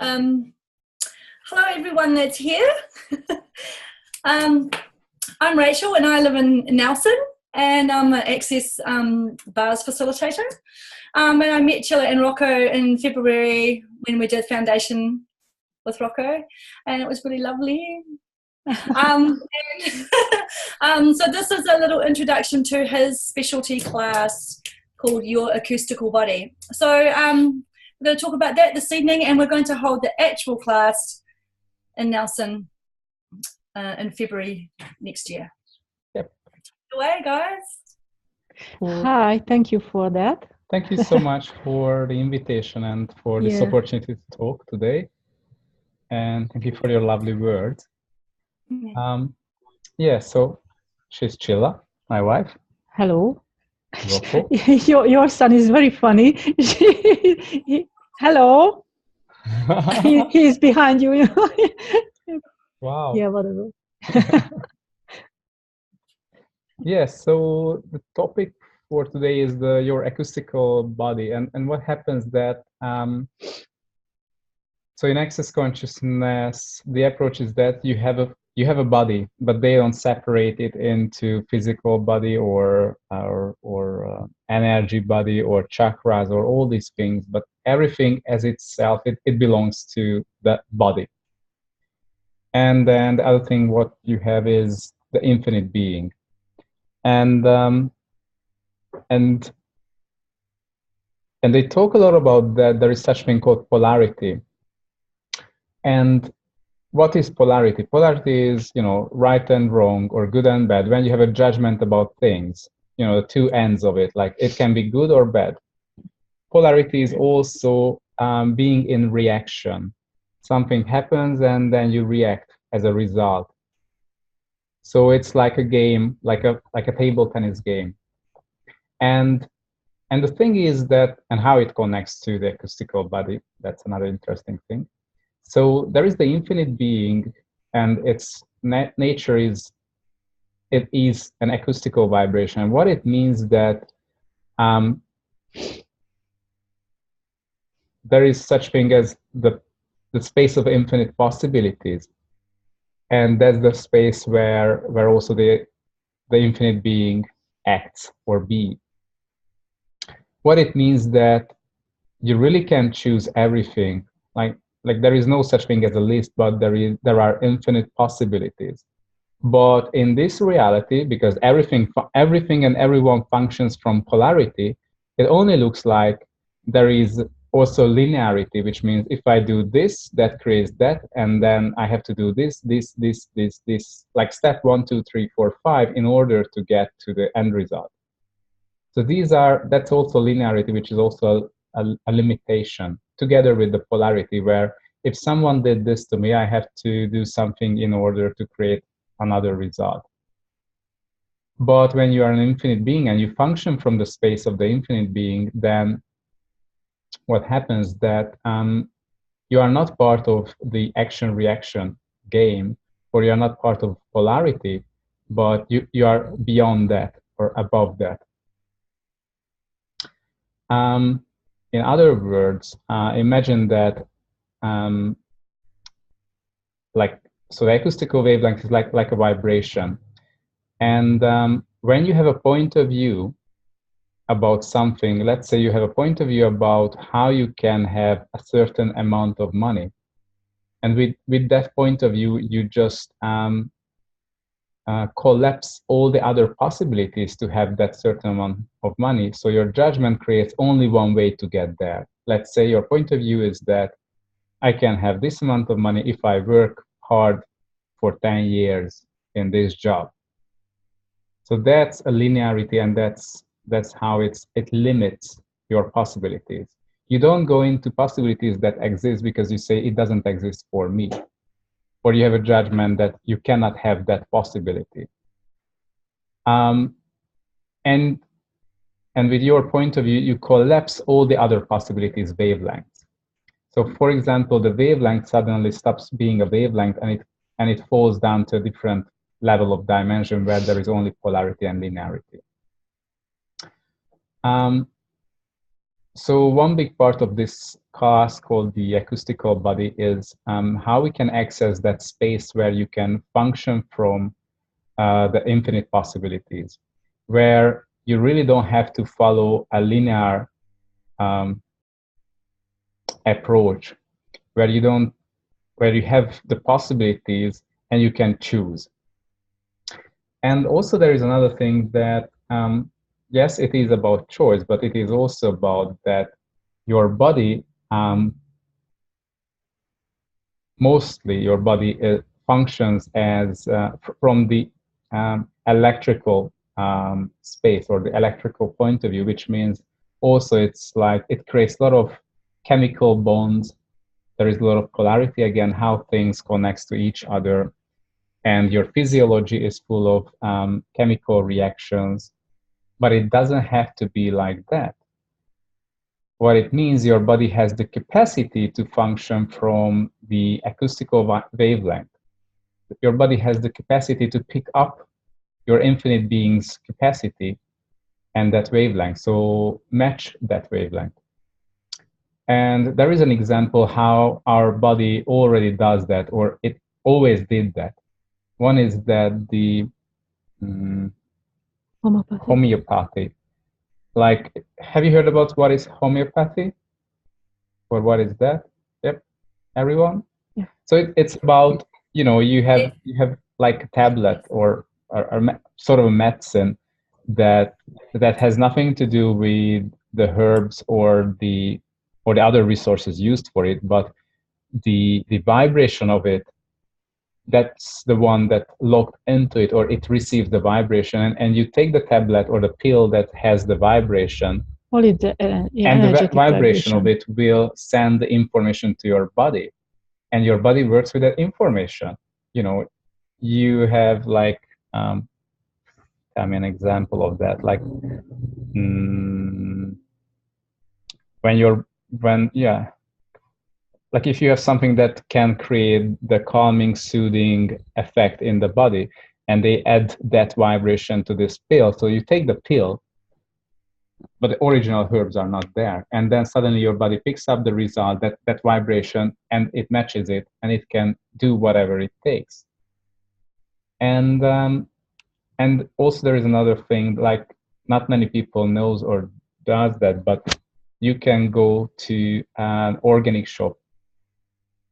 Um, Hello, everyone that's here. I'm Rachel, and I live in Nelson, and I'm an Access Bars facilitator. And I met Chilla and Rocco in February when we did Foundation with Rocco, and it was really lovely. So this is a little introduction to his specialty class called Your Acoustical Body. So we're going to talk about that this evening, and we're going to hold the actual class in Nelson in February next year. Yep. Take it away, guys. Hi, thank you for that. Thank you so much for the invitation and for this opportunity to talk today. And thank you for your lovely words. So she's Chilla, my wife. Hello. Rocco. Your son is very funny. Hello. He's behind you. Wow. Yeah, whatever. Yes, so the topic for today is your acoustical body, and what happens that so in access consciousness, the approach is that you have a body, but they don't separate it into physical body or energy body or chakras or all these things, but everything as itself, it belongs to the body. And then the other thing what you have is the infinite being. And they talk a lot about that there is such thing called polarity. And what is polarity? Polarity is, right and wrong or good and bad. When you have a judgment about things, the two ends of it, like it can be good or bad. Polarity is also being in reaction. Something happens and then you react as a result. So it's like a game, like a table tennis game. And the thing is that, and how it connects to the acoustical body, that's another interesting thing. So there is the infinite being, and its nature is an acoustical vibration. What it means that there is such thing as the space of infinite possibilities, and that's the space where also the infinite being acts or be. What it means that you really can choose everything. Like there is no such thing as a list, but there are infinite possibilities. But in this reality, because everything and everyone functions from polarity, it only looks like there is also linearity, which means if I do this, that creates that, and then I have to do this, like step 1, 2, 3, 4, 5 in order to get to the end result. So that's also linearity, which is also a limitation, together with the polarity, where if someone did this to me, I have to do something in order to create another result. But when you are an infinite being and you function from the space of the infinite being, then what happens that you are not part of the action-reaction game, or you're not part of polarity, but you are beyond that or above that. In other words, imagine that so the acoustical wavelength is like a vibration. And when you have a point of view about something, let's say you have a point of view about how you can have a certain amount of money. And with that point of view, you just collapse all the other possibilities to have that certain amount of money. So your judgment creates only one way to get there. Let's say your point of view is that I can have this amount of money if I work hard for 10 years in this job. So that's a linearity, and that's how it limits your possibilities. You don't go into possibilities that exist because you say it doesn't exist for me, or you have a judgment that you cannot have that possibility. And with your point of view, you collapse all the other possibilities wavelengths. So for example, the wavelength suddenly stops being a wavelength, and it falls down to a different level of dimension where there is only polarity and linearity. So one big part of this class called the acoustical body is how we can access that space where you can function from the infinite possibilities, where you really don't have to follow a linear approach, where you have the possibilities and you can choose. And also there is another thing that yes, it is about choice, but it is also about that your body, mostly your body functions as from the electrical space or the electrical point of view, which means also it's like it creates a lot of chemical bonds. There is a lot of polarity, again, how things connect to each other. And your physiology is full of chemical reactions, but it doesn't have to be like that. What it means, your body has the capacity to function from the acoustical wavelength. Your body has the capacity to pick up your infinite being's capacity and that wavelength, so match that wavelength. And there is an example how our body already does that, or it always did that. One is that the homeopathy. Like, have you heard about what is homeopathy? Or what is that? Yep, everyone? Yeah. So it's about, you have like a tablet or sort of a medicine that has nothing to do with the herbs or the other resources used for it, but the vibration of it, that's the one that locked into it, or it receives the vibration, and you take the tablet or the pill that has the vibration, only the and the vibration of it will send the information to your body, and your body works with that information. You have like tell me an example of that, like like if you have something that can create the calming, soothing effect in the body, and they add that vibration to this pill. So you take the pill, but the original herbs are not there. And then suddenly your body picks up the result, that vibration, and it matches it, and it can do whatever it takes. And also there is another thing, like not many people knows or does that, but you can go to an organic shop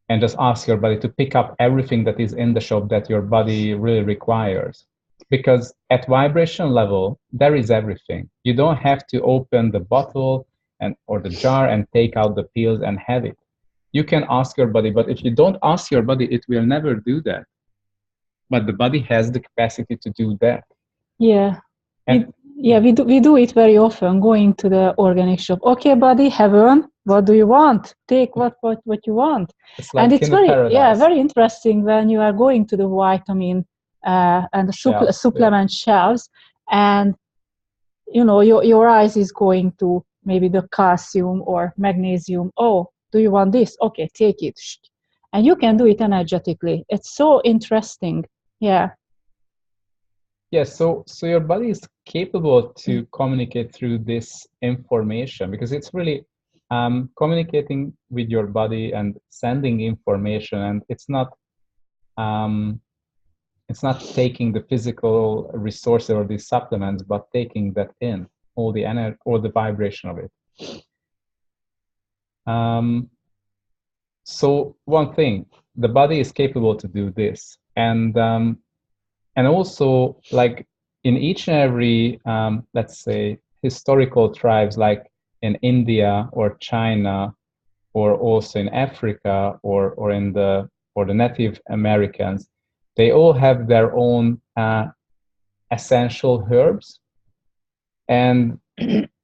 and just ask your body to pick up everything that is in the shop that your body really requires. Because at vibration level, there is everything. You don't have to open the bottle or the jar and take out the pills and have it. You can ask your body, but if you don't ask your body, it will never do that. But the body has the capacity to do that. Yeah. We do it very often, going to the organic shop. Okay, buddy, have one. What do you want? Take what you want. It's like, and it's very interesting when you are going to the vitamin and the supplement shelves, and your eyes is going to maybe the calcium or magnesium. Oh, do you want this? Okay, take it. And you can do it energetically. It's so interesting. Yeah. Yes, so your body is capable to communicate through this information, because it's really communicating with your body and sending information, and it's not taking the physical resources or these supplements, but taking that in, all the energy or the vibration of it. So one thing, the body is capable to do this, and also, like in each and every, let's say, historical tribes, like in India or China, or also in Africa, or in the Native Americans, they all have their own essential herbs, and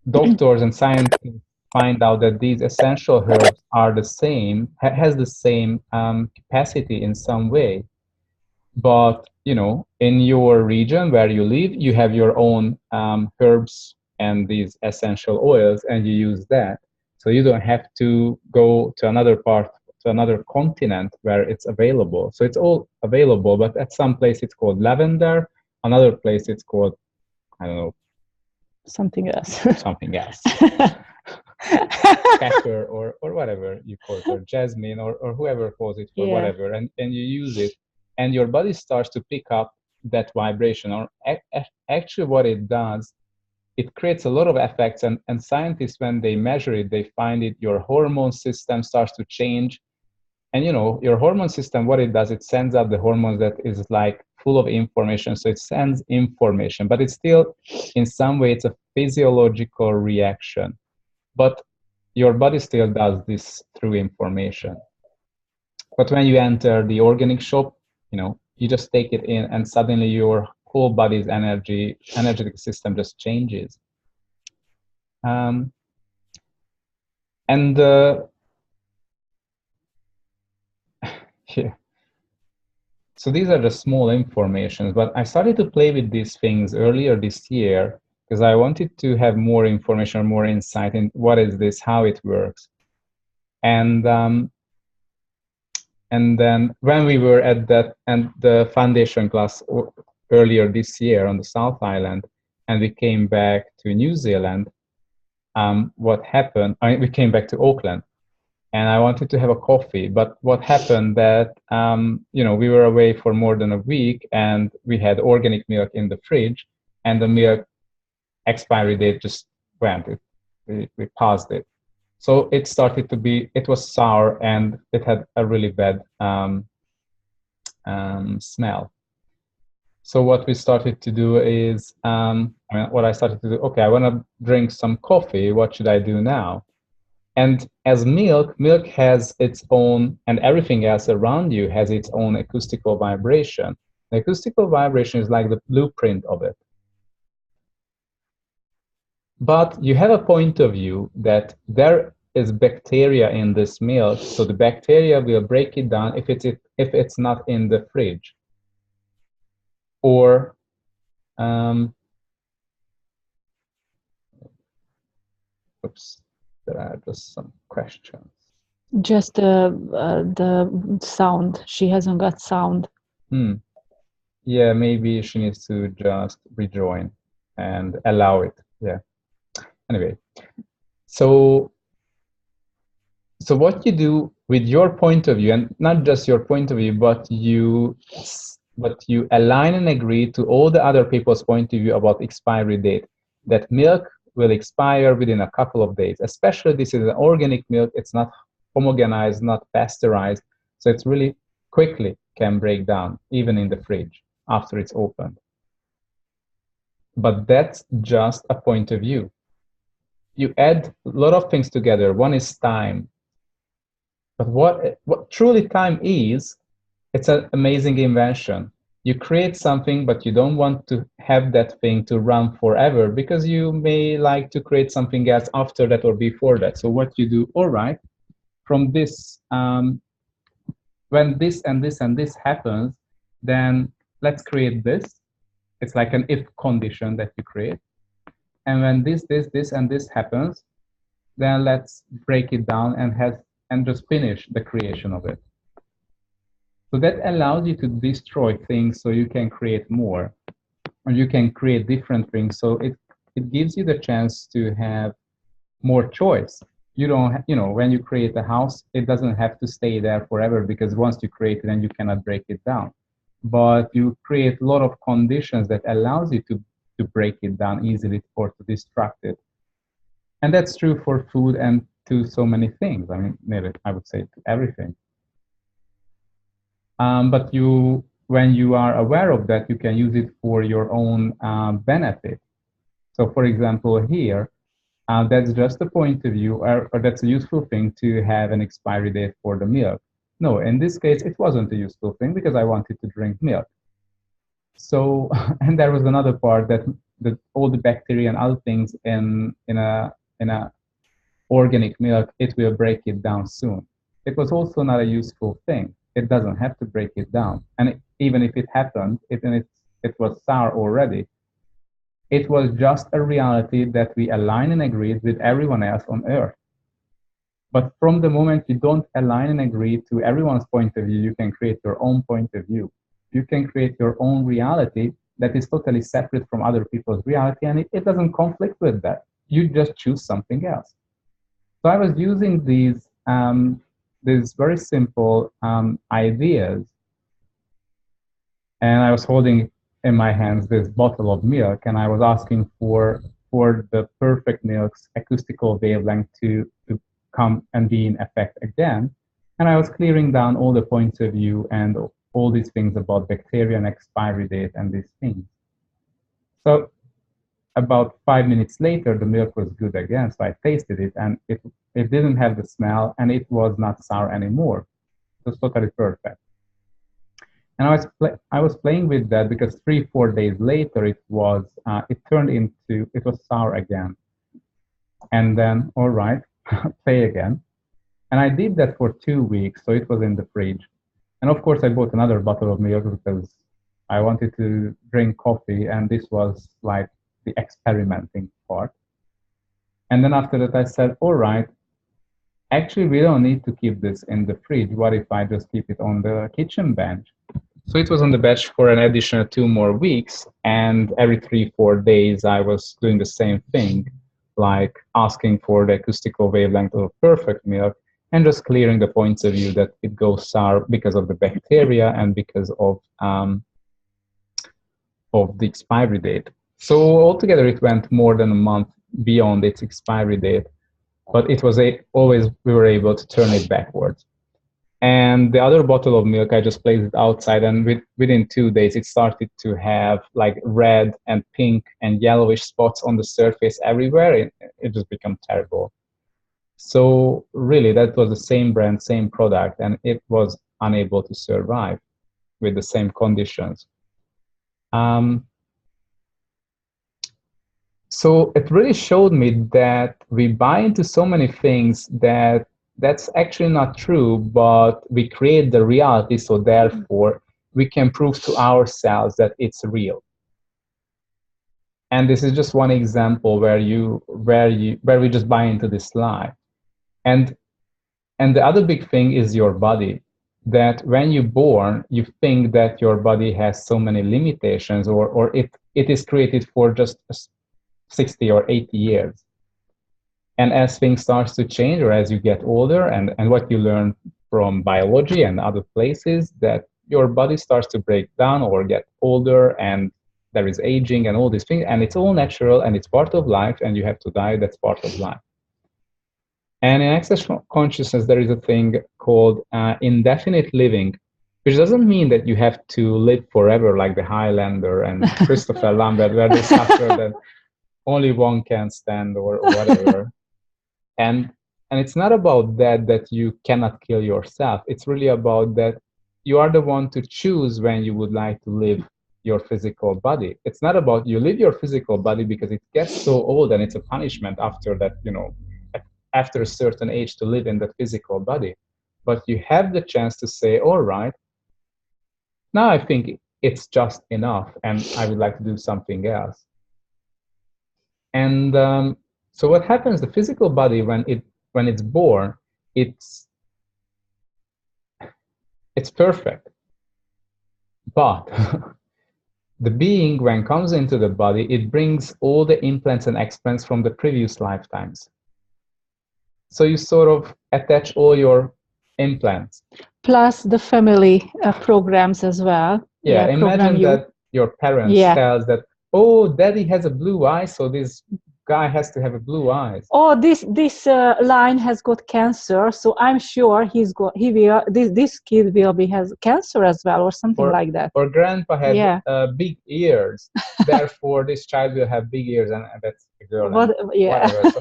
doctors and scientists find out that these essential herbs are the same, has the same capacity in some way. But in your region where you live, you have your own herbs and these essential oils, and you use that. So you don't have to go to another continent where it's available. So it's all available, but at some place it's called lavender, another place it's called, I don't know, something else. something else. pepper or whatever you call it, or jasmine, or whoever calls it for whatever, and you use it, and your body starts to pick up that vibration. Or actually what it does, it creates a lot of effects, and scientists, when they measure it, they find it, your hormone system starts to change. And your hormone system, what it does, it sends out the hormones that is like full of information. So it sends information, but it's still, in some way, it's a physiological reaction. But your body still does this through information. But when you enter the organic shop, you just take it in, and suddenly your whole body's energetic system just changes. And yeah. So these are the small informations, but I started to play with these things earlier this year because I wanted to have more information, more insight in what is this, how it works. And then when we were at the foundation class earlier this year on the South Island, and we came back to New Zealand, what happened, we came back to Auckland, and I wanted to have a coffee, but what happened that, we were away for more than a week, and we had organic milk in the fridge, and the milk expiry date just went. We passed it. So it started to be, it was sour, and it had a really bad smell. So what we started to do is, what I started to do, okay, I want to drink some coffee. What should I do now? And as milk has its own, and everything else around you has its own acoustical vibration. The acoustical vibration is like the blueprint of it. But you have a point of view that there is bacteria in this milk, so the bacteria will break it down if it's not in the fridge. Or oops, there are just some questions. Just the sound. She hasn't got sound. Yeah, maybe she needs to just rejoin and allow it. Yeah. Anyway, so what you do with your point of view, and not just your point of view, but you align and agree to all the other people's point of view about expiry date, that milk will expire within a couple of days. Especially this is an organic milk. It's not homogenized, not pasteurized. So it's really quickly can break down, even in the fridge after it's opened. But that's just a point of view. You add a lot of things together. One is time. But what truly time is, it's an amazing invention. You create something, but you don't want to have that thing to run forever, because you may like to create something else after that or before that. So what you do, all right, from this, when this and this and this happens, then let's create this. It's like an if condition that you create. And when this and this happens, then let's break it down and just finish the creation of it. So that allows you to destroy things so you can create more, or you can create different things. So it gives you the chance to have more choice. You don't, when you create a house, it doesn't have to stay there forever, because once you create it, then you cannot break it down. But you create a lot of conditions that allows you to break it down easily or to destruct it. And that's true for food and to so many things. I mean, maybe I would say to everything. But when you are aware of that, you can use it for your own benefit. So for example, here, that's just a point of view, or that's a useful thing to have an expiry date for the milk. No, in this case, it wasn't a useful thing because I wanted to drink milk. So, and there was another part that all the bacteria and other things in a organic milk, it will break it down soon. It was also not a useful thing. It doesn't have to break it down. And even if it happened, it was sour already. It was just a reality that we align and agreed with everyone else on Earth. But from the moment you don't align and agree to everyone's point of view, you can create your own point of view. You can create your own reality that is totally separate from other people's reality, and it doesn't conflict with that. You just choose something else. So I was using these very simple ideas, and I was holding in my hands this bottle of milk, and I was asking for the perfect milk's acoustical wavelength to come and be in effect again. And I was clearing down all the points of view and all these things about bacteria and expiry date and these things. So about 5 minutes later, the milk was good again. So I tasted it, and it didn't have the smell, and it was not sour anymore. It was totally perfect. And I was playing with that because 3-4 days later, it was sour again. And then, all right, play again. And I did that for 2 weeks, so it was in the fridge. And of course, I bought another bottle of milk because I wanted to drink coffee, and this was like the experimenting part. And then after that, I said, all right, actually, we don't need to keep this in the fridge. What if I just keep it on the kitchen bench? So it was on the bench for an additional 2 more weeks. And every 3-4 days, I was doing the same thing, like asking for the acoustical wavelength of perfect milk and just clearing the points of view that it goes sour because of the bacteria and because of the expiry date. So altogether, it went more than a month beyond its expiry date, but it was always we were able to turn it backwards. And the other bottle of milk, I just placed it outside, and within 2 days, it started to have like red and pink and yellowish spots on the surface everywhere. It just became terrible. So really, that was the same brand, same product, and it was unable to survive with the same conditions. So it really showed me that we buy into so many things that's actually not true, but we create the reality, so therefore we can prove to ourselves that it's real. And this is just one example where we just buy into this lie. And the other big thing is your body, that when you're born, you think that your body has so many limitations, or it is created for just 60 or 80 years. And as things start to change, or as you get older, and what you learn from biology and other places, that your body starts to break down or get older, and there is aging and all these things, and it's all natural and it's part of life, and you have to die, that's part of life. And in access consciousness, there is a thing called indefinite living, which doesn't mean that you have to live forever like the Highlander and Christopher Lambert, where they suffer that only one can stand or whatever. And it's not about that you cannot kill yourself. It's really about that you are the one to choose when you would like to live your physical body. It's not about you live your physical body because it gets so old and it's a punishment after that, after a certain age to live in the physical body. But you have the chance to say, all right, now I think it's just enough and I would like to do something else. And so what happens, the physical body, when it's born, it's perfect. But the being, when it comes into the body, it brings all the implants and explants from the previous lifetimes. So you sort of attach all your implants. Plus the family programs as well. Yeah, imagine that your parents tells that, oh, daddy has a blue eye, so this guy has to have a blue eyes. Oh, this line has got cancer, so I'm sure this kid has cancer as well, or something like that. Or grandpa has big ears, therefore this child will have big ears, and that's a girl. Whatever. So,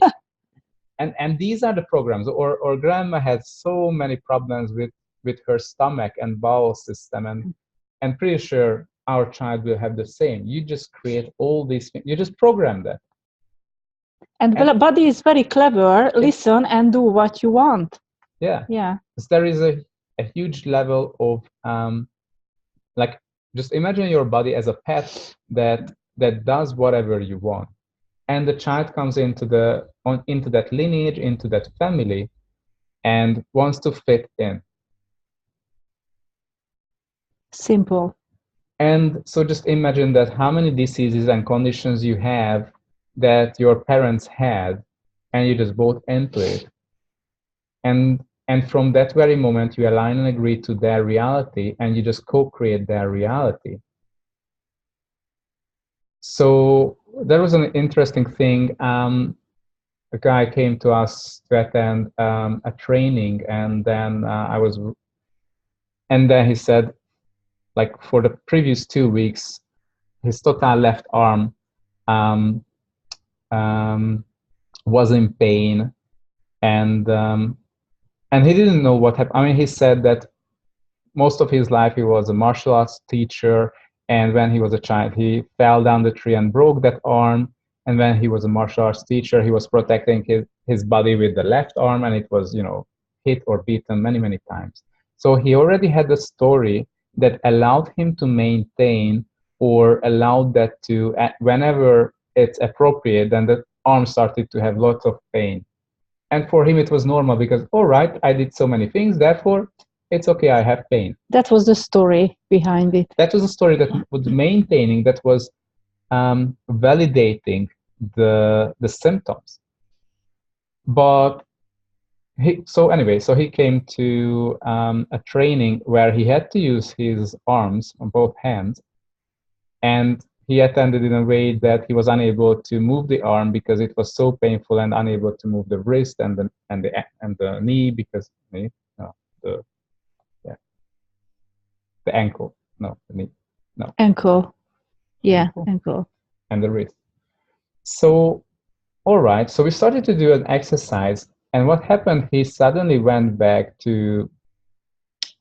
and these are the programs. Or grandma has so many problems with her stomach and bowel system, and pretty sure our child will have the same. You just create all these things. You just program that. And the body is very clever. Listen and do what you want. Yeah. Yeah. Because there is a huge level of like, just imagine your body as a pet that does whatever you want, and the child comes into that lineage, into that family, and wants to fit in. Simple. And so just imagine that how many diseases and conditions you have that your parents had, and you just bought into it. and from that very moment you align and agree to their reality, and you just co-create their reality. So there was an interesting thing. A guy came to us to attend a training, and then and then he said, like, for the previous 2 weeks, his total left arm was in pain, and he didn't know what happened. I mean, he said that most of his life he was a martial arts teacher, and when he was a child, he fell down the tree and broke that arm. And when he was a martial arts teacher, he was protecting his body with the left arm, and it was, hit or beaten many, many times. So he already had a story that allowed him to maintain, or allowed that to, whenever it's appropriate, then the arm started to have lots of pain. And for him, it was normal because, all right, I did so many things, therefore, it's okay, I have pain. That was the story behind it. That was a story that was maintaining, that was validating the symptoms. But so he came to a training where he had to use his arms on both hands, and he attended in a way that he was unable to move the arm because it was so painful, and unable to move the wrist and the knee because the ankle, no, the knee, no. Ankle. Yeah, ankle. And the wrist. So, all right, so we started to do an exercise, and what happened, he suddenly went back to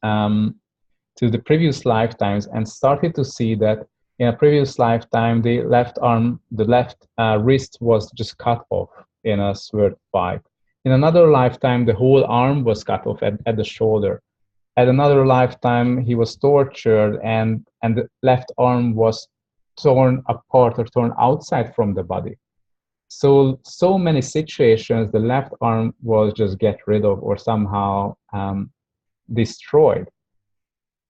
the previous lifetimes and started to see that in a previous lifetime, the left arm, the left wrist was just cut off in a sword fight. In another lifetime, the whole arm was cut off at the shoulder. At another lifetime, he was tortured, and the left arm was torn apart or torn outside from the body. So many situations, the left arm was just get rid of or somehow destroyed.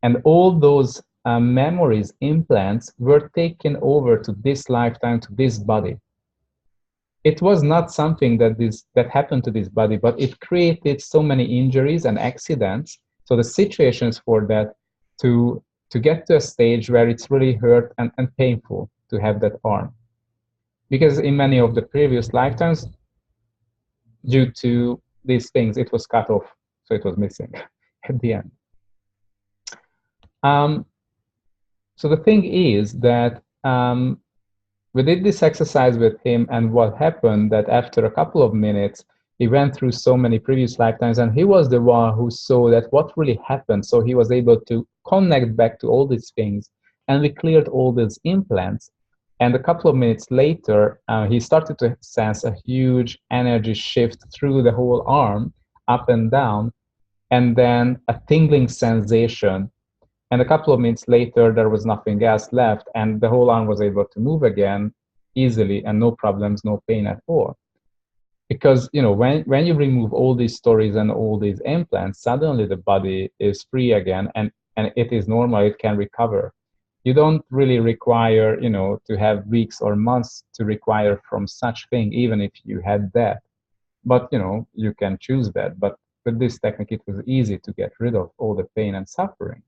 And all those memories, implants, were taken over to this lifetime, to this body. It was not something that happened to this body, but it created so many injuries and accidents. So the situations for that to get to a stage where it's really hurt and painful to have that arm. Because in many of the previous lifetimes, due to these things, it was cut off, so it was missing at the end. So the thing is that we did this exercise with him, and what happened that after a couple of minutes, he went through so many previous lifetimes, and he was the one who saw that what really happened. So he was able to connect back to all these things, and we cleared all these implants. And a couple of minutes later, he started to sense a huge energy shift through the whole arm, up and down, and then a tingling sensation. And a couple of minutes later, there was nothing else left, and the whole arm was able to move again easily, and no problems, no pain at all. Because, when you remove all these stories and all these implants, suddenly the body is free again, and it is normal, it can recover. You don't really require, to have weeks or months to require from such thing, even if you had that. But, you can choose that. But with this technique, it was easy to get rid of all the pain and suffering.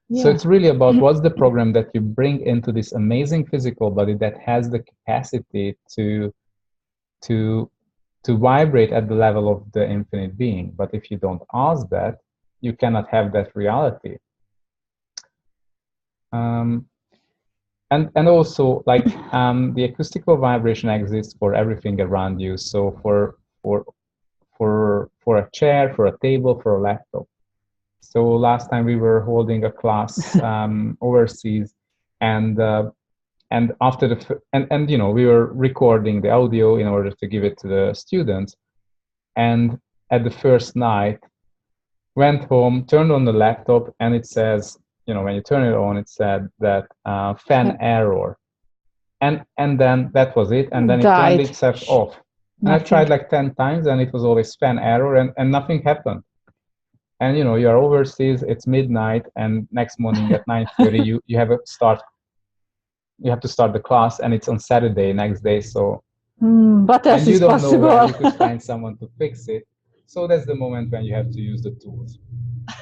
Yeah. So it's really about what's the program that you bring into this amazing physical body that has the capacity to vibrate at the level of the infinite being. But if you don't ask that, you cannot have that reality. And also, like, the acoustical vibration exists for everything around you. So for a chair, for a table, for a laptop. So last time we were holding a class overseas, and after we were recording the audio in order to give it to the students. And at the first night, went home, turned on the laptop, and it says, when you turn it on, it said that fan error, and then that was it, and then it turned itself off. And I tried like 10 times, and it was always fan error, and nothing happened. And you're overseas, it's midnight, and next morning at 9:30 you have to start the class, and it's on Saturday next day. So what else and you is don't possible? know where you could find someone to fix it. so that's the moment when you have to use the tools.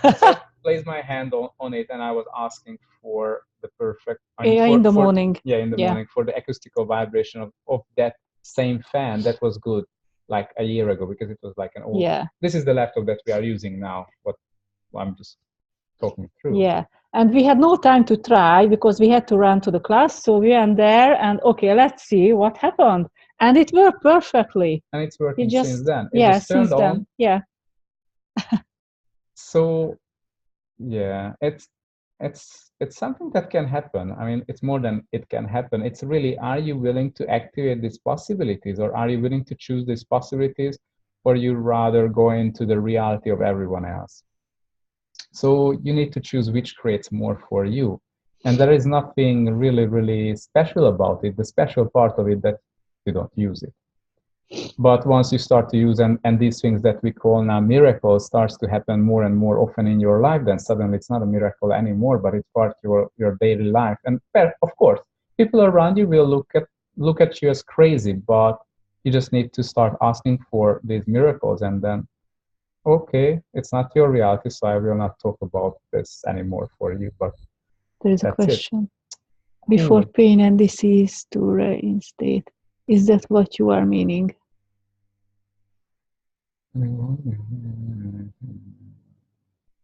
So I placed my hand on it, and I was asking for the perfect, in the morning. Yeah, in the morning, for the acoustical vibration of that same fan that was good like a year ago, because it was like an old. Yeah. This is the laptop that we are using now, what I'm just talking through. Yeah. And we had no time to try because we had to run to the class. So we went there and, okay, let's see what happened. And it worked perfectly. And it's working since then. It Yeah, just turned since then. on. Yeah. So yeah, it's something that can happen. I mean, it's more than it can happen. It's really, are you willing to activate these possibilities, or are you willing to choose these possibilities, or you rather go into the reality of everyone else? So you need to choose which creates more for you. And there is nothing really, really special about it. The special part of it that you don't use it. But once you start to use, and these things that we call now miracles starts to happen more and more often in your life, then suddenly it's not a miracle anymore, but it's part of your daily life. And of course, people around you will look at you as crazy, but you just need to start asking for these miracles, and then, okay, it's not your reality, so I will not talk about this anymore for you. But there is a question. Before cool. Pain and disease to reinstate. Is that what you are meaning?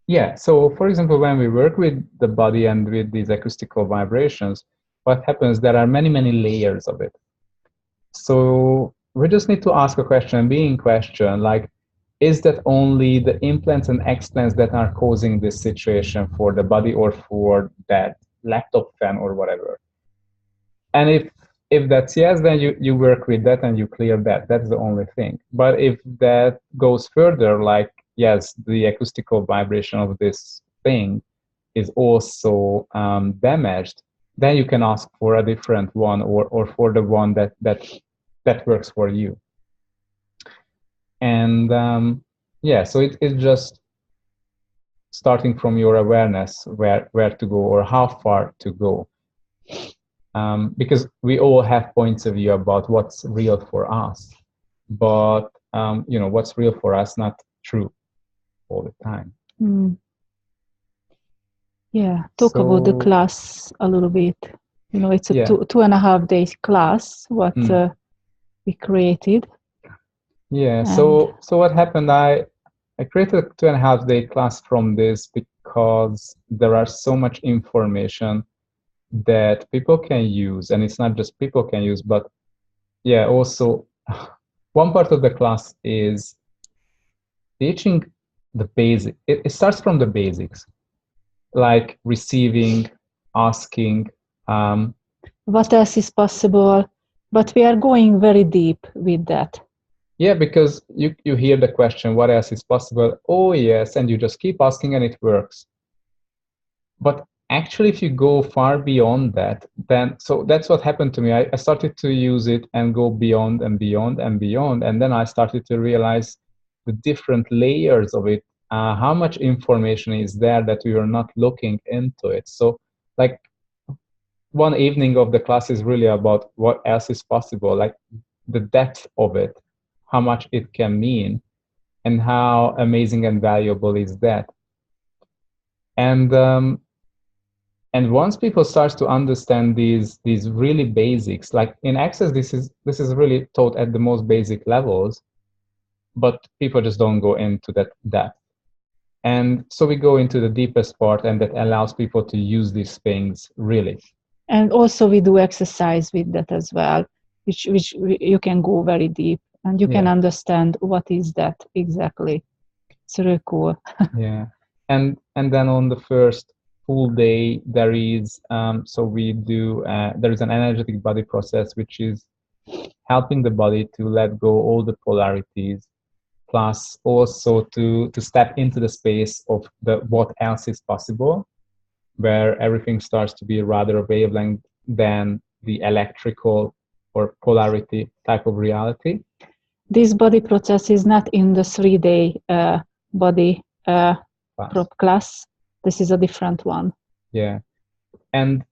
Yeah, so for example, when we work with the body and with these acoustical vibrations, what happens, there are many, many layers of it. So we just need to ask a question, be in question, like, is that only the implants and explants that are causing this situation for the body, or for that laptop fan or whatever? And if that's yes, then you work with that and you clear that. That's the only thing. But if that goes further, like, yes, the acoustical vibration of this thing is also damaged, then you can ask for a different one, or for the one that works for you. And yeah, so it's just starting from your awareness where to go or how far to go. Because we all have points of view about what's real for us, but what's real for us not true all the time. Yeah, talk about the class a little bit. It's a 2.5 day class what we created. Yeah, so what happened, I created a 2.5 day class from this because there are so much information that people can use, and it's not just people can use, but yeah, also one part of the class is teaching the basic. It starts from the basics, like receiving, asking. What else is possible? But we are going very deep with that. Yeah, because you hear the question, what else is possible? Oh yes, and you just keep asking and it works. But actually, if you go far beyond that, then, so that's what happened to me. I started to use it and go beyond and beyond and beyond. And then I started to realize the different layers of it, how much information is there that we are not looking into it. So like one evening of the class is really about what else is possible, like the depth of it, how much it can mean, and how amazing and valuable is that. And once people start to understand these really basics, like in Access, this is really taught at the most basic levels, but people just don't go into that depth. And so we go into the deepest part, and that allows people to use these things really. And also we do exercise with that as well, which you can go very deep, and you can understand what is that exactly. It's really cool. Yeah, and then on the first full day, there is so we do there is an energetic body process, which is helping the body to let go all the polarities, plus also to step into the space of the what else is possible, where everything starts to be rather a wavelength than the electrical or polarity type of reality. This body process is not in the 3-day body class. This is a different one. Yeah, and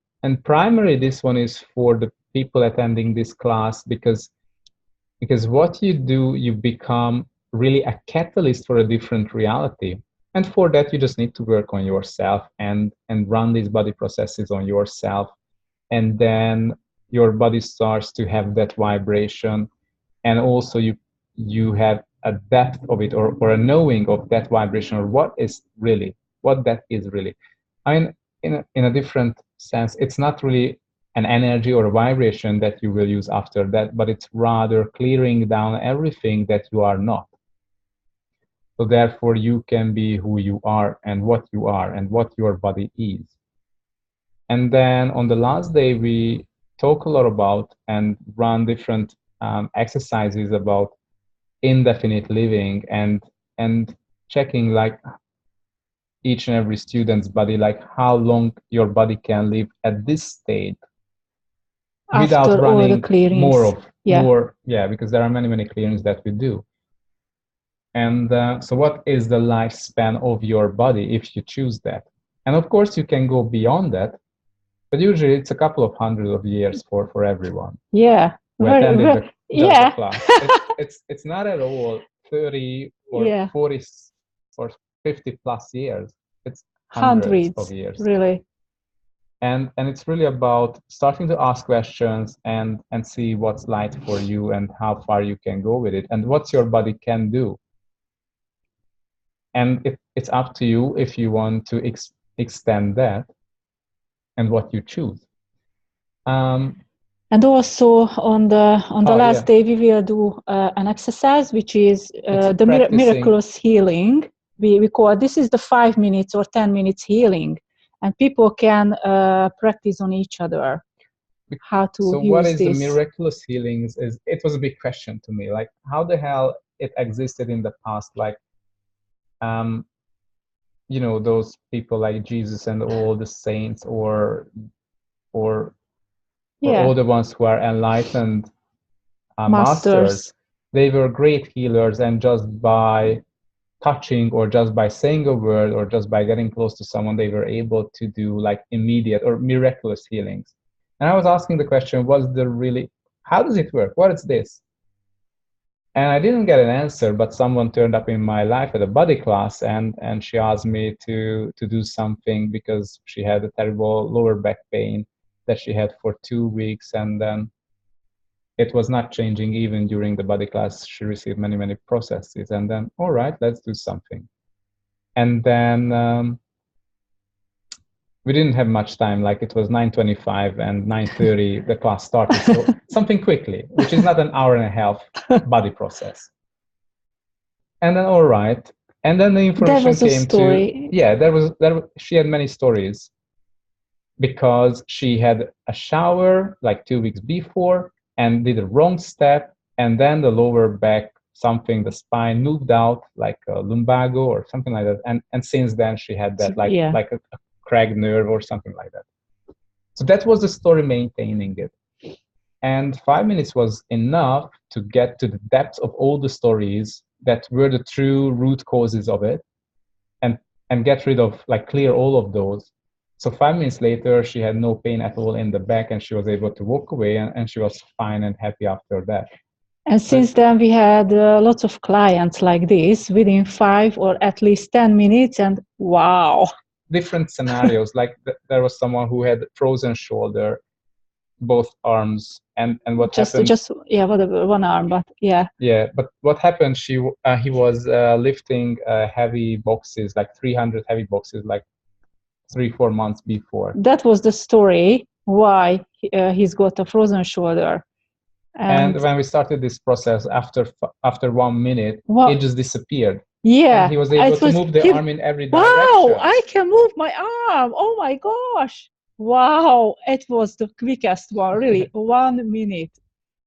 primarily this one is for the people attending this class, because what you do, you become really a catalyst for a different reality. And for that, you just need to work on yourself and run these body processes on yourself. And then your body starts to have that vibration. And also you have a depth of it, or a knowing of that vibration, or what that is really. I mean, in a different sense, it's not really an energy or a vibration that you will use after that, but it's rather clearing down everything that you are not. So therefore you can be who you are and what your body is. And then on the last day, we talk a lot about and run different exercises about indefinite living, and checking like each and every student's body, like how long your body can live at this state without After running all the clearings. Because there are many clearings that we do. And so what is the lifespan of your body if you choose that? And of course you can go beyond that, but usually it's a couple of hundreds of years for everyone. Yeah. Who attended the class. It's not at all 30 or 40 or 50 plus years. It's hundreds of years. Really. And it's really about starting to ask questions and see what's light for you and how far you can go with it and what your body can do. And it's up to you if you want to extend that and what you choose. And also on the last day we will do an exercise which is the miraculous healing. We call it, this is the 5 minutes or 10 minutes healing, and people can practice on each other how to use this. So what is the miraculous healings? It was a big question to me, like how the hell it existed in the past, like those people like Jesus and all the saints or all the ones who are enlightened masters, they were great healers, and just by touching or just by saying a word or just by getting close to someone, they were able to do like immediate or miraculous healings. And I was asking the question, how does it work? What is this? And I didn't get an answer, but someone turned up in my life at a body class, and she asked me to do something because she had a terrible lower back pain that she had for 2 weeks, and then it was not changing even during the body class. She received many processes, and then, all right, let's do something. And then we didn't have much time, like it was 9:25 and 9:30 the class started, so something quickly, which is not an hour and a half body process. And then, all right, and then the information she had many stories, because she had a shower like 2 weeks before and did a wrong step, and then the lower back, the spine moved out like a lumbago or something like that, and since then she had that like a cracked nerve or something like that. So that was the story, maintaining it. And 5 minutes was enough to get to the depth of all the stories that were the true root causes of it, and get rid of, like, clear all of those. So 5 minutes later, she had no pain at all in the back, and she was able to walk away, and she was fine and happy after that. And since then, we had lots of clients like this within 5 or at least 10 minutes, and wow. Different scenarios, like there was someone who had frozen shoulder, both arms, and what happened? Whatever, one arm, but yeah. Yeah, but what happened? He was lifting heavy boxes, like 300 heavy boxes, like 3-4 months before. That was the story why he's got a frozen shoulder. And when we started this process, after 1 minute, it just disappeared. Yeah, and he was able to move the arm in every direction. Wow, I can move my arm. Oh my gosh. Wow, it was the quickest one, really. 1 minute.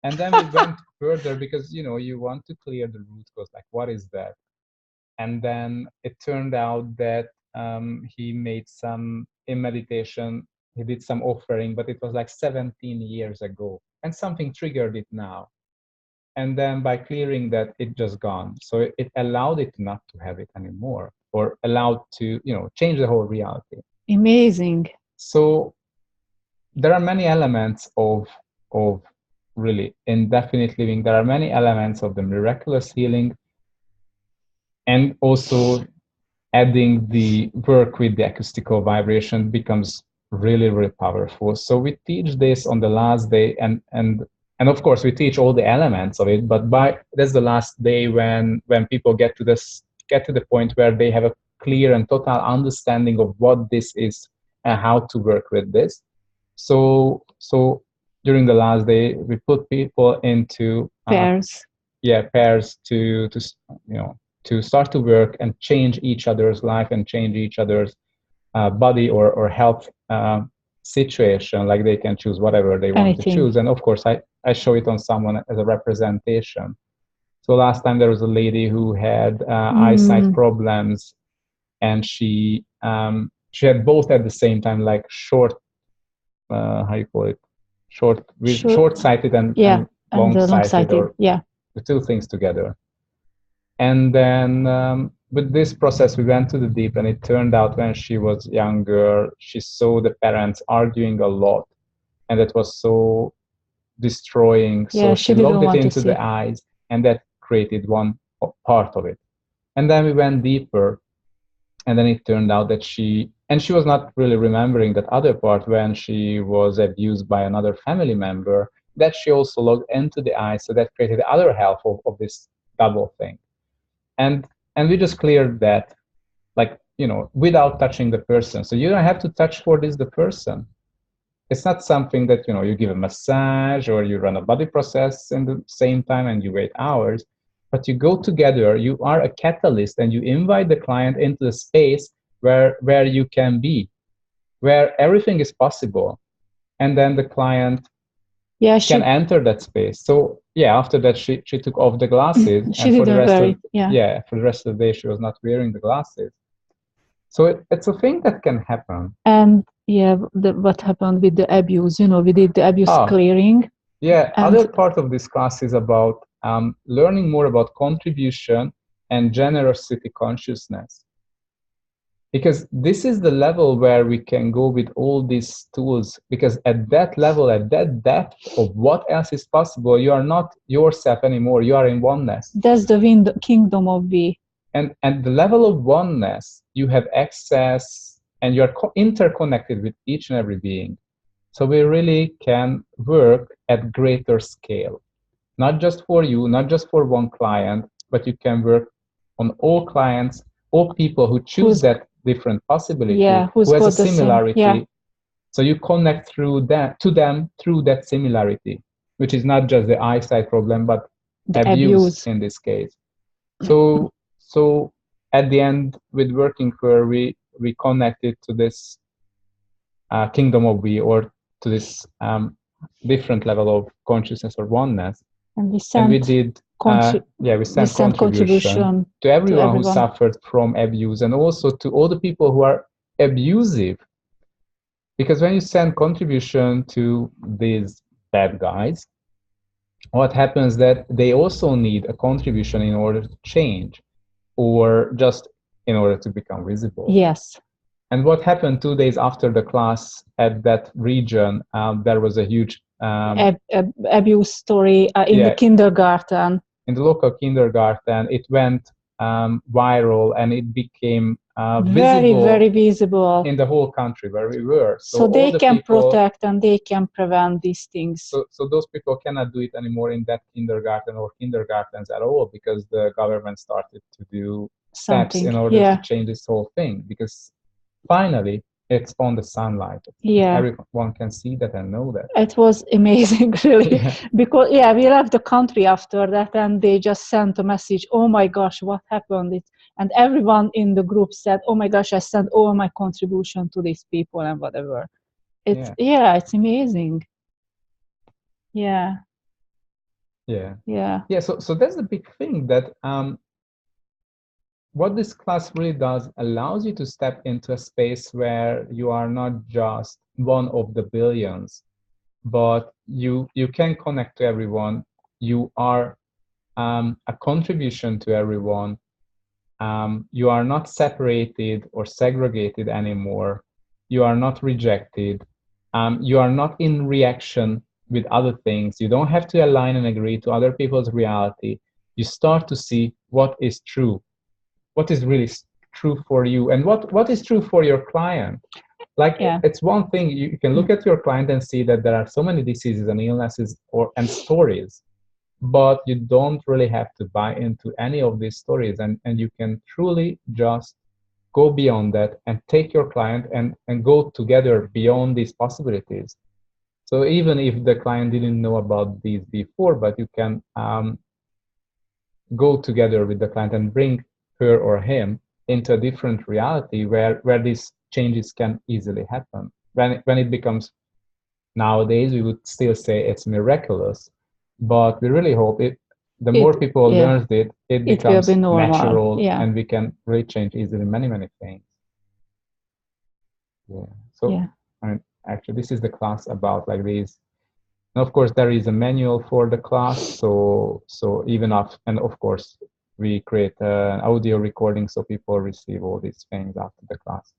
And then we went further because, you want to clear the root cause, like, what is that? And then it turned out that he made in meditation, he did some offering, but it was like 17 years ago. And something triggered it now. And then by clearing that, it just gone. So it allowed it not to have it anymore, or allowed to, change the whole reality. Amazing. So there are many elements of really indefinite living. There are many elements of the miraculous healing. and also adding the work with the acoustical vibration becomes really, really powerful. So we teach this on the last day, and of course we teach all the elements of it, but that's the last day when people get to the point where they have a clear and total understanding of what this is and how to work with this. So during the last day we put people into pairs. Pairs to start to work and change each other's life and change each other's body or health situation. Like they can choose whatever they want to choose. And of course, I show it on someone as a representation. So last time there was a lady who had eyesight problems, and she had both at the same time, like how you call it? Short-sighted and long-sighted, or the two things together. And then with this process, we went to the deep, and it turned out when she was younger, she saw the parents arguing a lot, and that was so destroying. So she looked it into the eyes, and that created one part of it. And then we went deeper, and then it turned out that she was not really remembering that other part when she was abused by another family member, that she also looked into the eyes. So that created the other half of this double thing. And we just cleared that, like, without touching the person. So you don't have to touch for this the person. It's not something that, you give a massage or you run a body process in the same time and you wait hours, but you go together, you are a catalyst, and you invite the client into the space where you can be, where everything is possible. And then the client can enter that space. So after that she took off the glasses, and for the rest of the day she was not wearing the glasses. So it's a thing that can happen. And what happened with the abuse? We did the abuse clearing. Other part of this class is about learning more about contribution and generosity consciousness. Because this is the level where we can go with all these tools, because at that level, at that depth of what else is possible, you are not yourself anymore, you are in oneness. That's the kingdom of we. And at the level of oneness, you have access, and you're interconnected with each and every being. So we really can work at greater scale, not just for you, not just for one client, but you can work on all clients, all people who choose that different possibility, who has a similarity. So you connect to them through that similarity, which is not just the eyesight problem, but the abuse in this case. So at the end, with working her, we connected to this kingdom of we, or to this different level of consciousness or oneness. And we did we sent contribution to everyone who suffered from abuse, and also to all the people who are abusive. Because when you send contribution to these bad guys, what happens that they also need a contribution in order to change, or just in order to become visible. Yes. And what happened 2 days after the class at that region, there was a huge abuse story in the kindergarten. In the local kindergarten, it went viral, and it became very, very visible in the whole country where we were. So they can protect and they can prevent these things. So those people cannot do it anymore in that kindergarten or kindergartens at all, because the government started to do steps in order to change this whole thing. Because finally, it's on the sunlight. Everyone can see that and know that. It was amazing, really. Because we left the country after that, and they just sent a message, oh my gosh, what happened? And everyone in the group said, oh my gosh, I sent all my contribution to these people and whatever. It's amazing. So that's the big thing, that what this class really does, allows you to step into a space where you are not just one of the billions, but you can connect to everyone. You are a contribution to everyone. You are not separated or segregated anymore. You are not rejected. You are not in reaction with other things. You don't have to align and agree to other people's reality. You start to see what is true. what is really true for you, and what is true for your client. Like, it's one thing, you can look at your client and see that there are so many diseases and illnesses and stories, but you don't really have to buy into any of these stories, and you can truly just go beyond that and take your client and go together beyond these possibilities. So even if the client didn't know about these before, but you can go together with the client and bring her or him into a different reality where these changes can easily happen. When it becomes, nowadays, we would still say it's miraculous, but we really hope the more people learn it becomes natural, and we can really change easily many things. So I mean, actually, this is the class about like these. And of course, there is a manual for the class. So even and of course, we create an audio recording so people receive all these things after the class.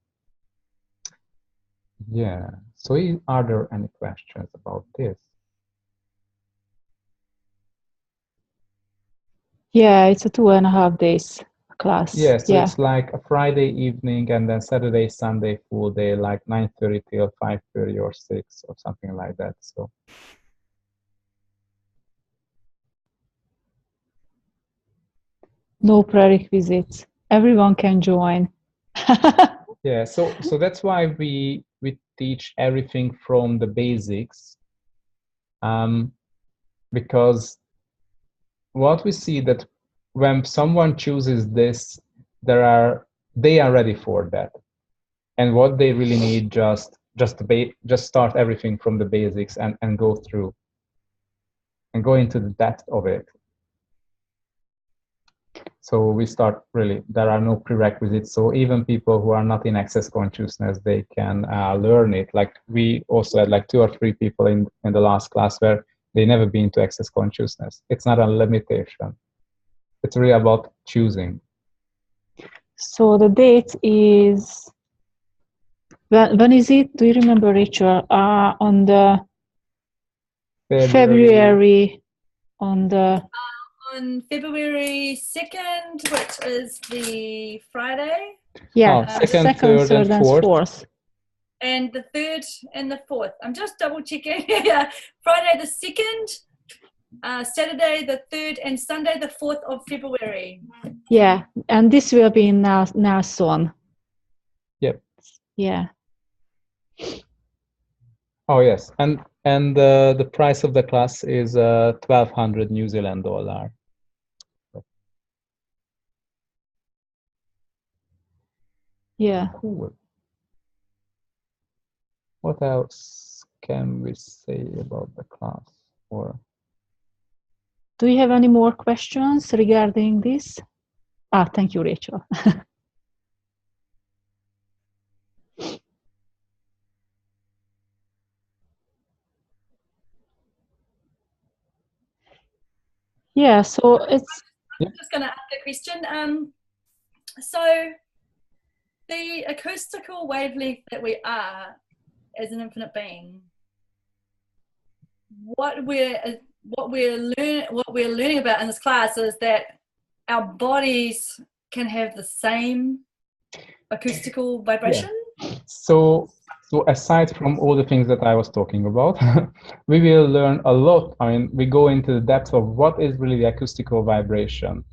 Yeah. So are there any questions about this? Yeah, it's a 2.5 days class. Yeah, so it's like a Friday evening and then Saturday, Sunday full day, like 9:30 till 5:30 or 6 or something like that. So no prerequisites. Everyone can join. Yeah, so that's why we teach everything from the basics, because what we see that when someone chooses this, they are ready for that, and what they really need just start everything from the basics and go through and go into the depth of it. So we start really, there are no prerequisites. So even people who are not in access consciousness, they can learn it. Like we also had like 2 or 3 people in the last class where they never been to access consciousness. It's not a limitation. It's really about choosing. So the date is, when is it? Do you remember, Rachel? On the February on February 2nd, which is the Friday. Yeah, 2nd, 3rd, and 4th. And the 3rd and the 4th. I'm just double checking. Yeah, Friday the 2nd, Saturday the 3rd, and Sunday the 4th of February. Yeah, and this will be in Nelson. Yep. Yeah. Oh yes, and the price of the class is 1,200 New Zealand dollar. Yeah. Cool. What else can we say about the class? Or do you have any more questions regarding this? Thank you, Rachel. Yeah, so it's... I'm just going to ask a question. So the acoustical wavelength that we are as an infinite being, what we're learning about in this class is that our bodies can have the same acoustical vibration. Yeah. So aside from all the things that I was talking about, we will learn a lot. I mean, we go into the depth of what is really the acoustical vibration.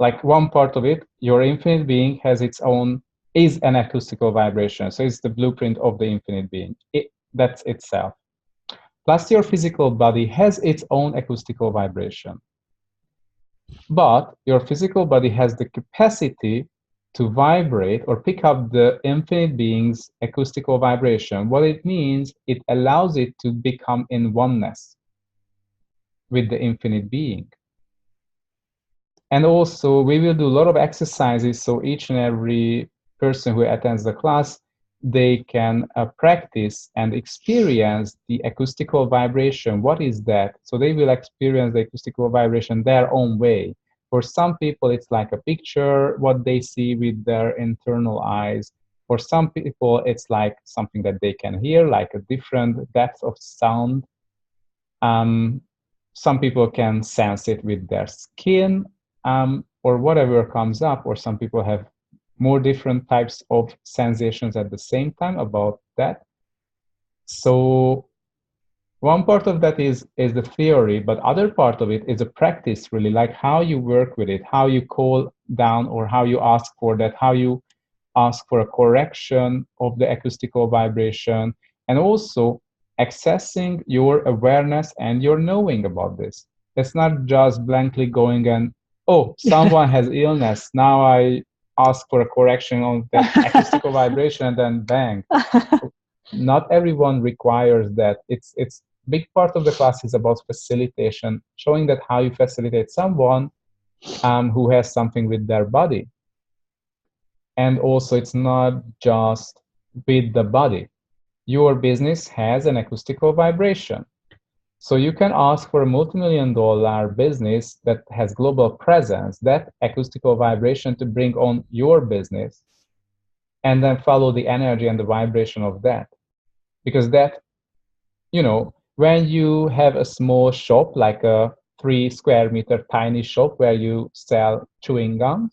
Like one part of it, your infinite being is an acoustical vibration. So it's the blueprint of the infinite being. That's itself. Plus your physical body has its own acoustical vibration. But your physical body has the capacity to vibrate or pick up the infinite being's acoustical vibration. What it means, it allows it to become in oneness with the infinite being. And also, we will do a lot of exercises, so each and every person who attends the class, they can practice and experience the acoustical vibration. What is that? So they will experience the acoustical vibration their own way. For some people, it's like a picture, what they see with their internal eyes. For some people, it's like something that they can hear, like a different depth of sound. Some people can sense it with their skin, or whatever comes up, or some people have more different types of sensations at the same time about that. So one part of that is the theory, but other part of it is a practice, really, like how you work with it, how you call down or how you ask for that, how you ask for a correction of the acoustical vibration, and also accessing your awareness and your knowing about this. It's not just blankly going and, oh, someone has illness, now I ask for a correction on that acoustical vibration, and then bang. Not everyone requires that. It's big part of the class is about facilitation, showing that how you facilitate someone who has something with their body. And also, it's not just with the body. Your business has an acoustical vibration. So you can ask for a multi-million-dollar business that has global presence, that acoustical vibration to bring on your business, and then follow the energy and the vibration of that. Because that, you know, when you have a small shop, like a 3 square meter tiny shop where you sell chewing gum,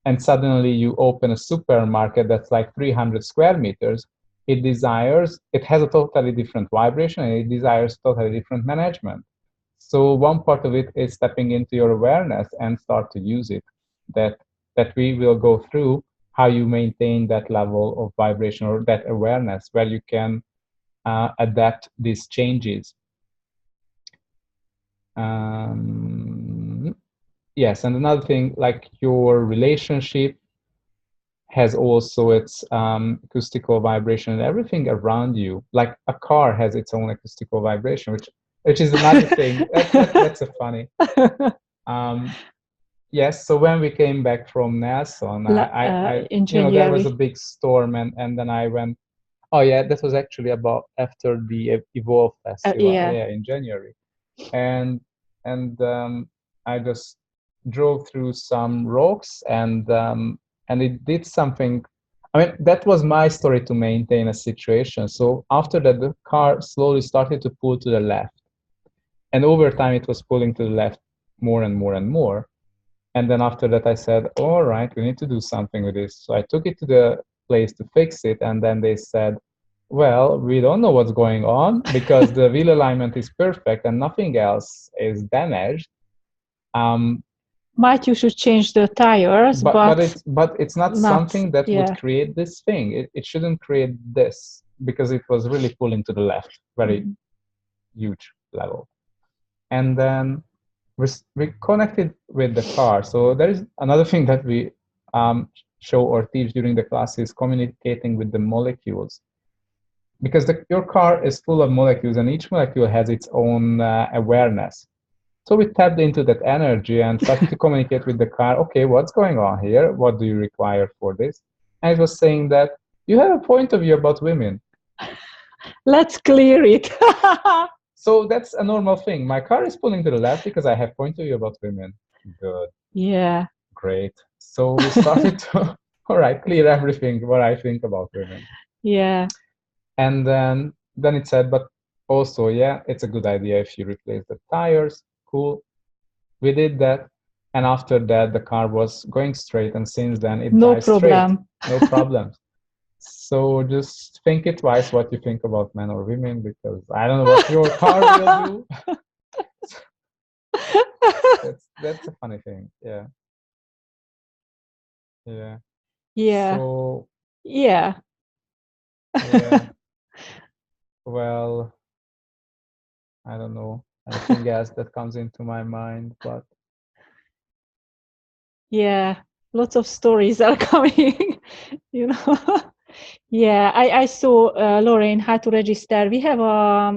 and suddenly you open a supermarket that's like 300 square meters, it has a totally different vibration, and it desires totally different management. So one part of it is stepping into your awareness and start to use it. That we will go through how you maintain that level of vibration or that awareness where you can adapt these changes. Yes, and another thing, like your relationship has also its acoustical vibration, and everything around you, like a car has its own acoustical vibration, which is another thing. That's a funny. Yes, so when we came back from Nelson, there was a big storm, and then I went. Oh yeah, that was actually about after the Evolve Festival, in January, and I just drove through some rocks, and it did something. I mean, that was my story to maintain a situation. So after that, the car slowly started to pull to the left, and over time it was pulling to the left more and more and more. And then after that, I said, all right, we need to do something with this. So I took it to the place to fix it, and then they said, well, we don't know what's going on because the wheel alignment is perfect and nothing else is damaged. Might you should change the tires, but it's not something that would create this thing. It shouldn't create this because it was really pulling to the left, very huge level. And then we connected with the car. So there is another thing that we show or teach during the class is communicating with the molecules. Because your car is full of molecules, and each molecule has its own awareness. So we tapped into that energy and started to communicate with the car. Okay, what's going on here? What do you require for this? And it was saying that you have a point of view about women. Let's clear it. So that's a normal thing. My car is pulling to the left because I have point of view about women. Good. Yeah. Great. So we started to, all right, clear everything what I think about women. Yeah. And then it said, but also, yeah, it's a good idea if you replace the tires. Cool. We did that. And after that, the car was going straight. And since then, it drives straight. No problem. So just think it twice what you think about men or women, because I don't know what your car will do. That's a funny thing. Yeah. Yeah. Yeah. So, yeah. Yeah. Well, I don't know anything else that comes into my mind, but yeah, lots of stories are coming. Yeah, I saw, Lorraine, how to register. We have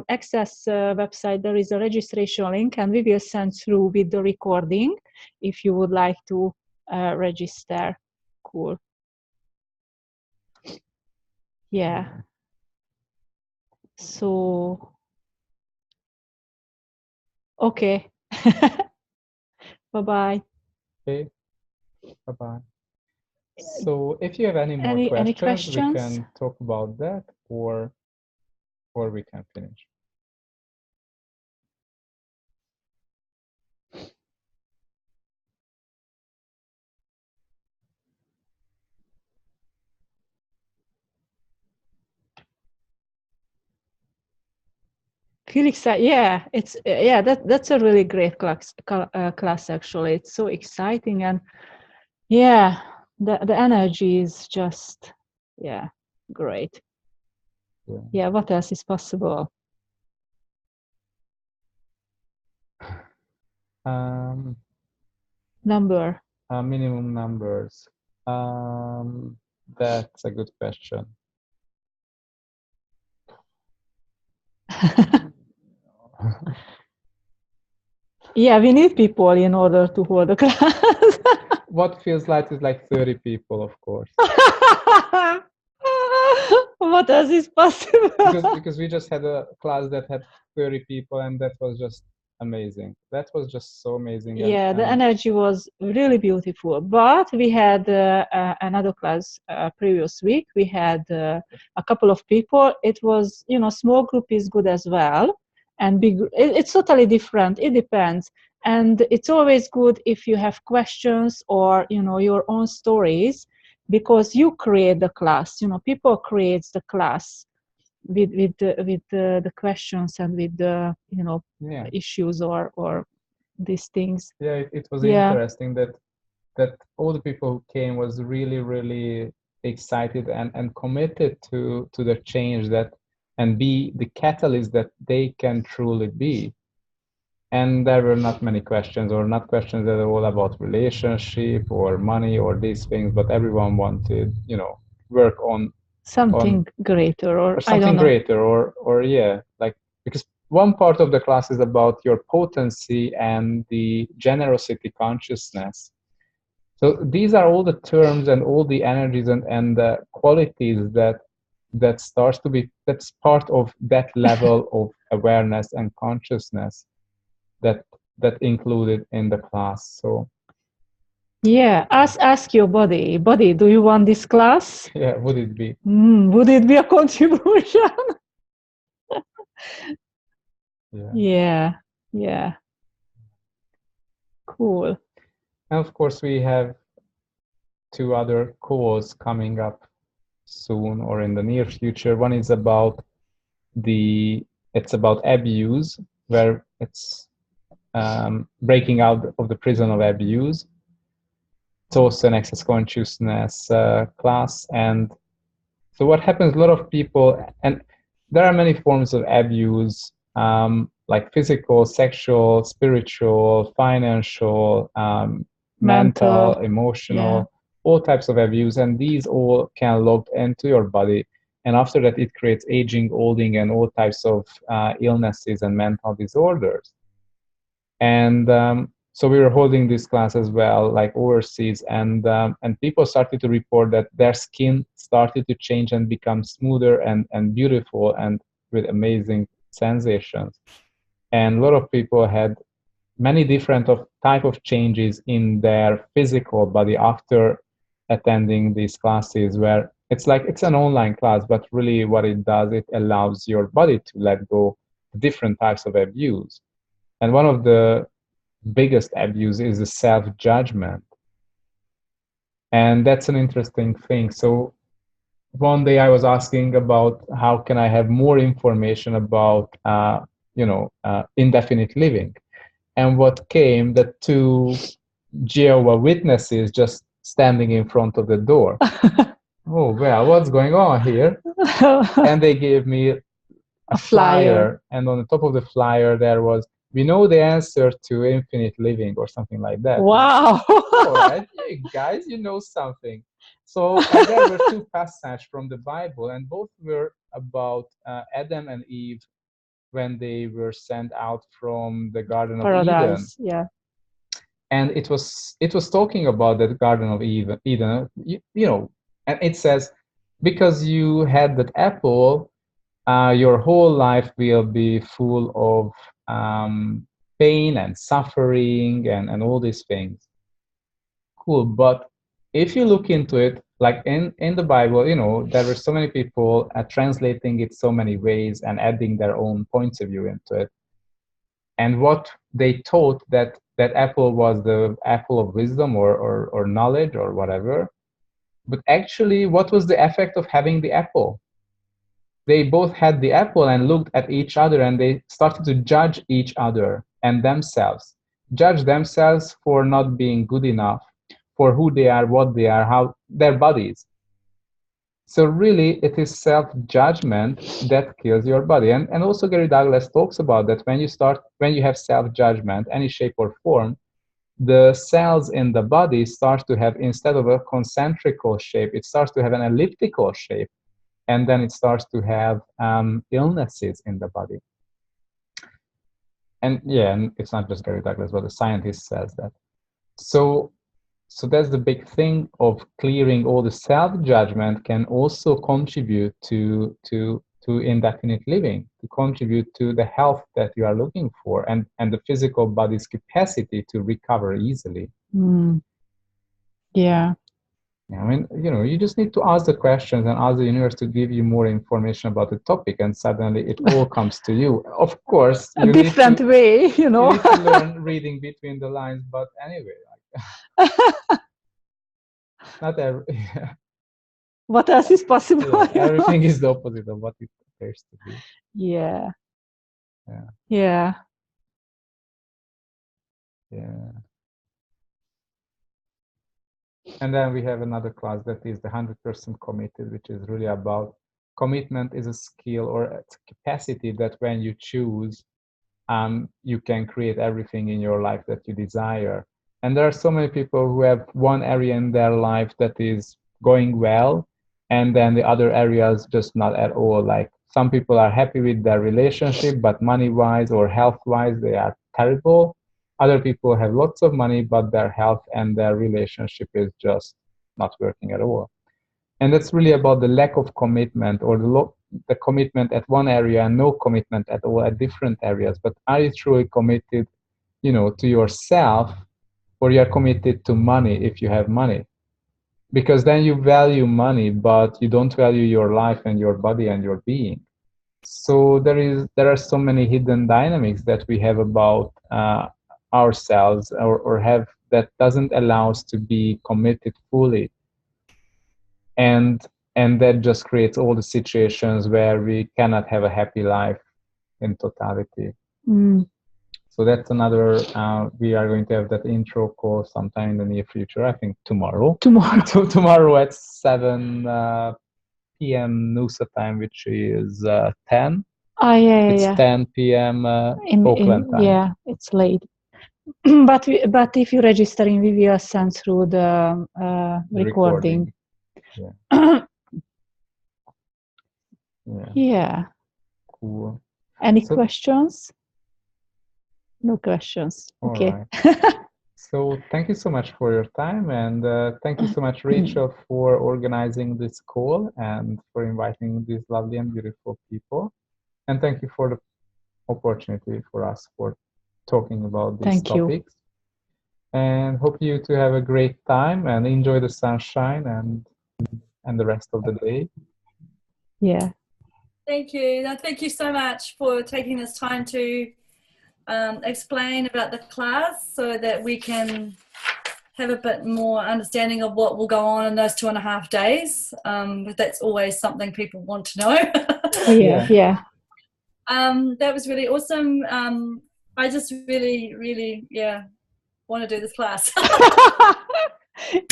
Access website. There is a registration link, and we will send through with the recording if you would like to register. Cool. Yeah. So, okay. Bye-bye. okay. Bye-bye. So if you have any more questions, we can talk about that, or we can finish. feel excited. Yeah, it's yeah. That's a really great class. Actually, it's so exciting, and yeah, the energy is just great. Yeah. What else is possible? Number. Minimum numbers. That's a good question. Yeah, we need people in order to hold a class. What feels like is like 30 people, of course. What else is possible? Because we just had a class that had 30 people, and that was just amazing. That was just so amazing. Yeah, the energy was really beautiful. But we had another class previous week. We had a couple of people. It was, small group is good as well, and big. It's totally different. It depends, and it's always good if you have questions or your own stories, because you create the class. People creates the class with the questions and with the issues or these things. Yeah, it was interesting that all the people who came was really excited and committed to the change and be the catalyst that they can truly be. And there were not many questions, or not questions that are all about relationship or money or these things, but everyone wanted, work on something greater, or something I don't know. greater, or yeah, like, because one part of the class is about your potency and the generosity consciousness. So these are all the terms and all the energies and the qualities that starts to be, that's part of that level of awareness and consciousness that included in the class. So yeah, ask your body, do you want this class? Yeah, would it be? Would it be a contribution? Yeah. Cool. And of course, we have 2 other calls coming up soon or in the near future. One is about abuse, where it's breaking out of the prison of abuse. It's also an access consciousness class. And so what happens, a lot of people, and there are many forms of abuse, like physical, sexual, spiritual, financial, mental, emotional, all types of abuse, and these all can log into your body. And after that, it creates aging, olding, and all types of illnesses and mental disorders. And so we were holding this class as well, like overseas, and people started to report that their skin started to change and become smoother and beautiful and with amazing sensations. And a lot of people had many different type of changes in their physical body after attending these classes, where it's an online class, but really what it does, it allows your body to let go different types of abuse. And one of the biggest abuse is the self-judgment. And that's an interesting thing. So one day I was asking about how can I have more information about, indefinite living. And what came, the 2 Jehovah's Witnesses just standing in front of the door. Oh, well, what's going on here? And they gave me a flyer. And on the top of the flyer, there was, we know the answer to infinite living, or something like that. Wow. All right, hey, guys, you know something. So there were 2 passages from the Bible, and both were about Adam and Eve when they were sent out from the Garden of Eden. Yeah. And it was talking about the Garden of Eden, and it says, because you had that apple, your whole life will be full of pain and suffering and all these things. Cool, but if you look into it, like in the Bible, there were so many people translating it so many ways and adding their own points of view into it. And what they taught that apple was the apple of wisdom or knowledge or whatever. But actually, what was the effect of having the apple? they both had the apple and looked at each other, and they started to judge each other and themselves, judge themselves for not being good enough, for who they are, what they are, how their bodies. So really, it is self-judgment that kills your body. And also Gary Douglas talks about that when you have self-judgment, any shape or form, the cells in the body start to have, instead of a concentrical shape, it starts to have an elliptical shape. And then it starts to have illnesses in the body. And yeah, and it's not just Gary Douglas, but the scientist says that. So that's the big thing of clearing all the self-judgment can also contribute to indefinite living, to contribute to the health that you are looking for, and the physical body's capacity to recover easily. Yeah. I mean, you just need to ask the questions and ask the universe to give you more information about the topic, and suddenly it all comes to you. Of course, A different way, you need to learn reading between the lines, but anyway, not every. What else is possible? Yeah, everything is the opposite of what it appears to be. Yeah. Yeah. Yeah. Yeah. And then we have another class that is the 100% committed, which is really about commitment is a skill or a capacity that when you choose, you can create everything in your life that you desire. And there are so many people who have one area in their life that is going well, and then the other areas just not at all. Like some people are happy with their relationship, but money-wise or health-wise, they are terrible. Other people have lots of money, but their health and their relationship is just not working at all. And that's really about the lack of commitment, or the commitment at one area and no commitment at all at different areas. But are you truly committed, to yourself, or you are committed to money if you have money? Because then you value money, but you don't value your life and your body and your being. So there are so many hidden dynamics that we have about ourselves, or have, that doesn't allow us to be committed fully. And that just creates all the situations where we cannot have a happy life in totality. So that's another, we are going to have that intro call sometime in the near future, I think tomorrow. So tomorrow at 7 p.m. Noosa time, which is 10. It's 10 p.m. Auckland time. Yeah, it's late. But if you register in, we will send through the recording. Yeah. Yeah. Cool. Any questions? No questions. Okay. Right. So thank you so much for your time, and thank you so much, Rachel, for organizing this call and for inviting these lovely and beautiful people. And thank you for the opportunity for us for talking about these topics. And hope you to have a great time and enjoy the sunshine and the rest of the day. Yeah. Thank you. No, thank you so much for taking this time to explain about the class so that we can have a bit more understanding of what will go on in those 2.5 days. But that's always something people want to know. Yeah. That was really awesome. I just really, really, want to do this class.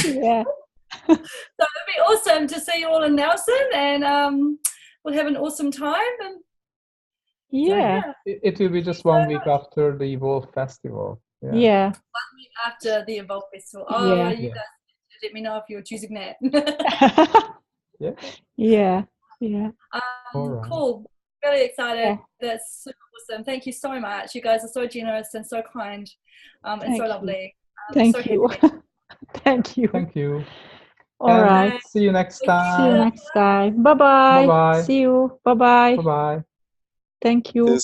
Yeah. So it'd be awesome to see you all in Nelson, and we'll have an awesome time. And yeah. It will be just 1 week after the Evolve Festival. Yeah. 1 week after the Evolve Festival. Oh, you guys let me know if you're choosing that. Yeah. Right. Cool. Really excited. That's super awesome. Thank you so much. You guys are so generous and so kind, and so lovely. Thank you. Thank you. Thank you. All right. See you next time. See you next time. Bye-bye. Bye-bye. See you. Bye-bye. Bye-bye. Thank you.